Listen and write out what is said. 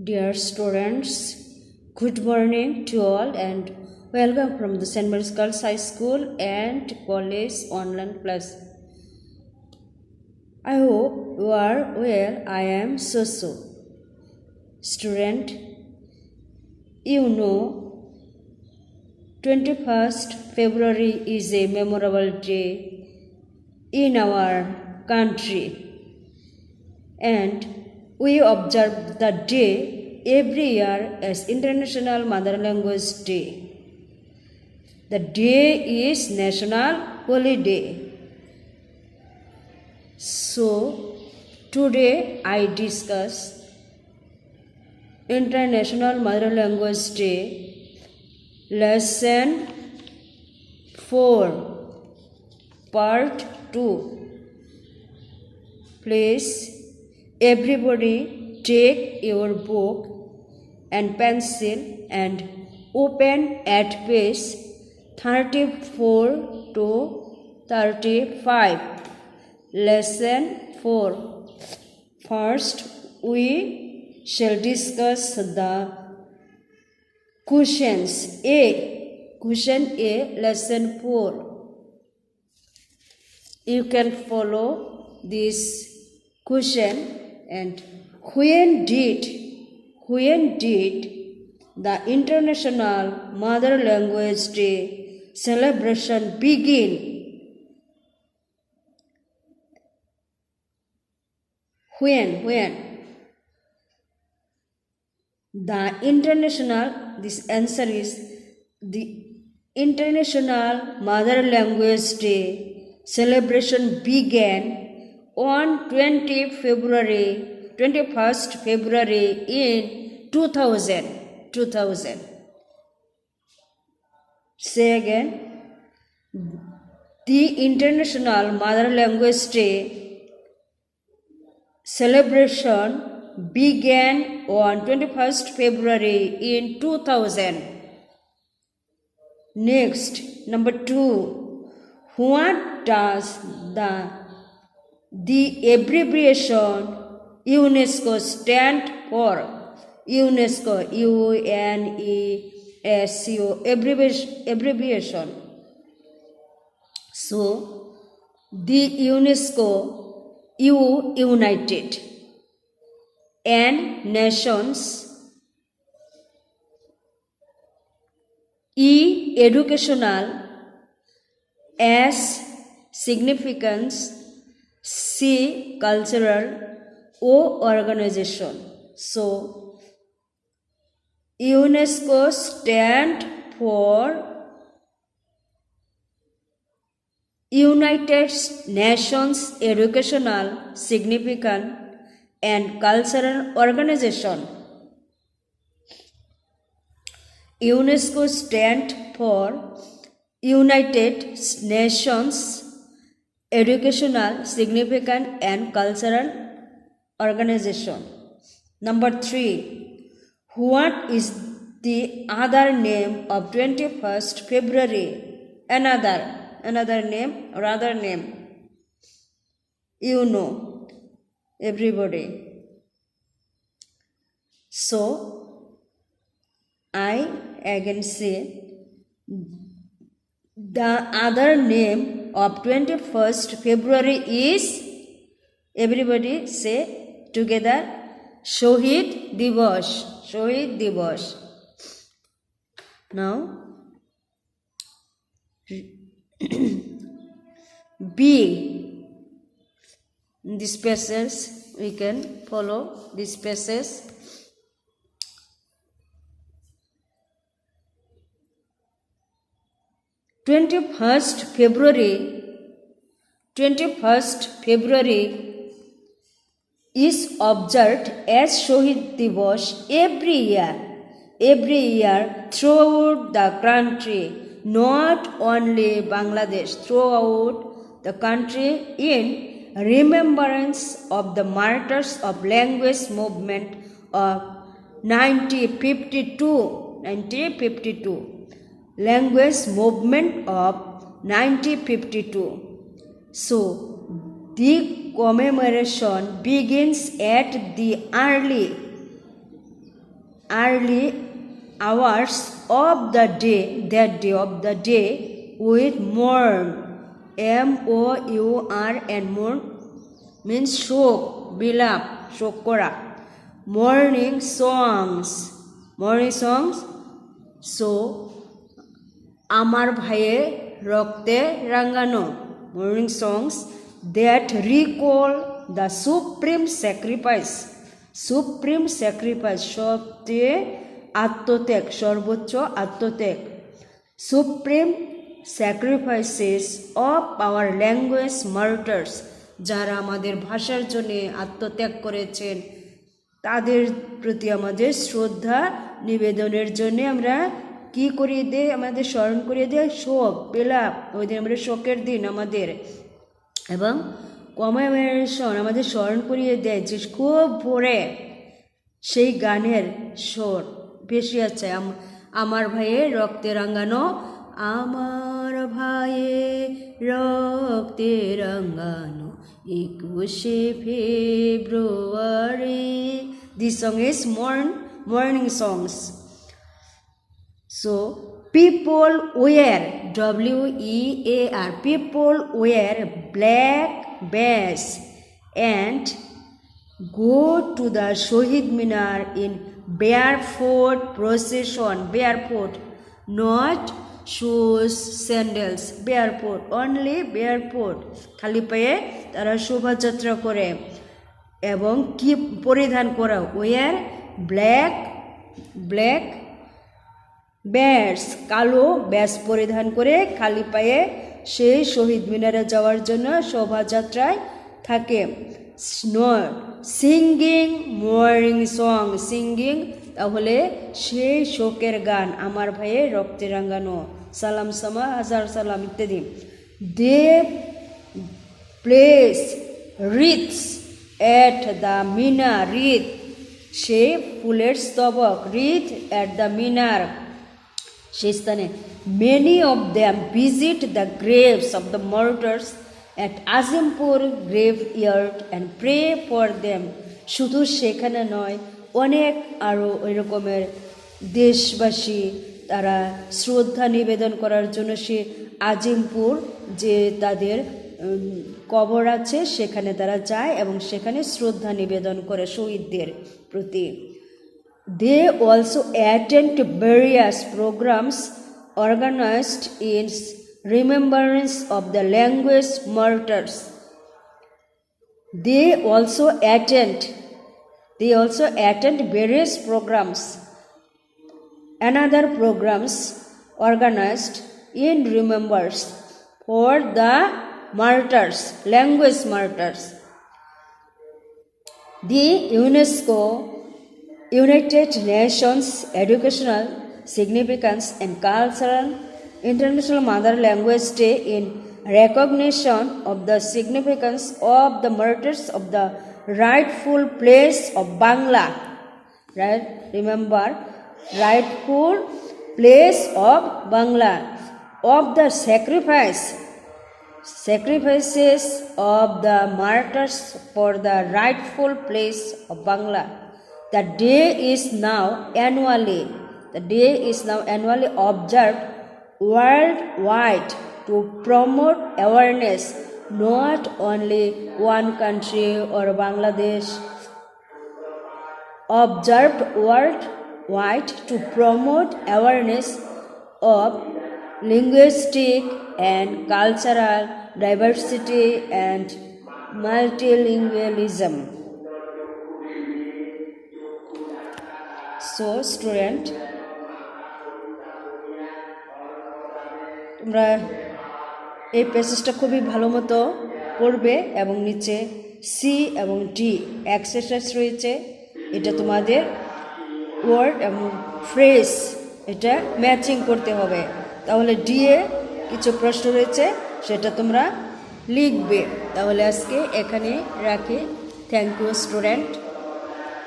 Dear students, good morning to all and welcome from the St. Mary's Girls High School and College online class. I hope you are well. I am Susu. Student, you know 21st February is a memorable day in our country, and we observe the day every year as International Mother Language Day. The day is national holiday. So, today I discuss International Mother Language Day, Lesson 4, Part 2. Please, everybody take your book and pencil and open at page 34 to 35. Lesson 4. First, we shall discuss the questions. Question A, Lesson 4. You can follow this question. And when did the International Mother Language Day celebration begin? When? This answer is the International Mother Language Day celebration began on 21st February in 2000. Say again. The International Mother Language Day celebration began on 21st February in 2000. Next, number 2. What does the abbreviation UNESCO stand for? UNESCO, UNESCO, abbreviation. So, the UNESCO, United, and Nations, educational, S, significance, C, cultural, O, organization. So, UNESCO stand for United Nations Educational, Significant, and Cultural Organization. UNESCO stand for United Nations Educational, Significant, and Cultural Organization. Number 3. What is the other name of 21st February? Another name or other name? You know, everybody. So, I again say the other name of 21st February is, everybody say together, Shohid Divas. Now, B. These passages, we can follow these passages. Twenty-first February is observed as Shohid Divas every year throughout the country, not only Bangladesh, throughout the country, in remembrance of the martyrs of language movement of 1952. Language movement of 1952. So, the commemoration begins at the early early hours of the day, that day of the day, with mourn, M-O-U-R, and mourn means শোক, বিলাপ, শোক করা. Morning songs, so আমার ভাইয়ের রক্তে রাঙানো, morning songs that recall the supreme sacrifice, সবচেয়ে আত্মত্যাগ, সর্বোচ্চ আত্মত্যাগ, supreme sacrifices of our language martyrs, যারা আমাদের ভাষার জন্য আত্মত্যাগ করেছেন তাদের প্রতি আমাদের শ্রদ্ধা নিবেদনের জন্য আমরা কি করিয়ে দেয়, আমাদের স্মরণ করিয়ে দেয় শোক, বিলাপ, ওই দিন আমরা শোকের দিন আমাদের, এবং কমেমোরেশন আমাদের স্মরণ করিয়ে দেয় যে খুব ভোরে সেই গানের সুর ভেসে আছে, আমার ভাইয়ের রক্তে রাঙানো, আমার ভাইয়ের রক্তে রাঙানো 21শে ফেব্রুয়ারি. This song is morning songs. So people wear, W-E-A-R, people wear black bags and go to the Shohid Minar in barefoot procession, barefoot, not shoes, sandals, barefoot, only barefoot, খালি পায়ে তারা শোভাযাত্রা করে এবং কি পরিধান করা, ওয়ার ব্ল্যাক ব্যাস, কালো ব্যাস পরিধান করে খালি পায়ে সেই শহীদ মিনারে যাওয়ার জন্য শোভাযাত্রায় থাকে. সিঙ্গিং মর্নিং সং, সিঙ্গিং তাহলে সেই শোকের গান, আমার ভাইয়ের রক্তে রাঙানো, সালাম সামা হাজার সালাম ইত্যাদি. দে প্লেস রিথস এট দ্য মিনার, রিথ সে ফুলের স্তবক, রিথ এট দ্য মিনার সেই স্থানে. Many of them visit the graves of the martyrs at Azimpur graveyard and pray for them. শুধু সেখানে নয়, অনেক আরও ওই রকমের দেশবাসী তারা শ্রদ্ধা নিবেদন করার জন্য সে আজিমপুর যে তাদের কবর আছে সেখানে তারা যায় এবং সেখানে শ্রদ্ধা নিবেদন করে শহীদদের প্রতি. They also attend various programs organized in remembrance of the language martyrs. They also attend various programs, another programs organized in remembrance for the martyrs, language martyrs. The UNESCO, United Nations Educational Significance and Cultural International Mother Language Day in recognition of the significance of the martyrs of the rightful place of Bangla. Right? Remember, rightful place of Bangla, of the sacrifices of the martyrs for the rightful place of Bangla. The day is now annually observed worldwide to promote awareness, not only one country or Bangladesh. Observed worldwide to promote awareness of linguistic and cultural diversity and multilingualism. So student, তোমরা এই প্যাসেজটা খুবই ভালো মতো পড়বে এবং নিচে C এবং D exercise রয়েছে, এটা তোমাদের ওয়ার্ড এবং ফ্রেজ এটা ম্যাচিং করতে হবে. তাহলে ডি এ কিছু প্রশ্ন রয়েছে সেটা তোমরা লিখবে. তাহলে আজকে এখানে রাখি. Thank you student.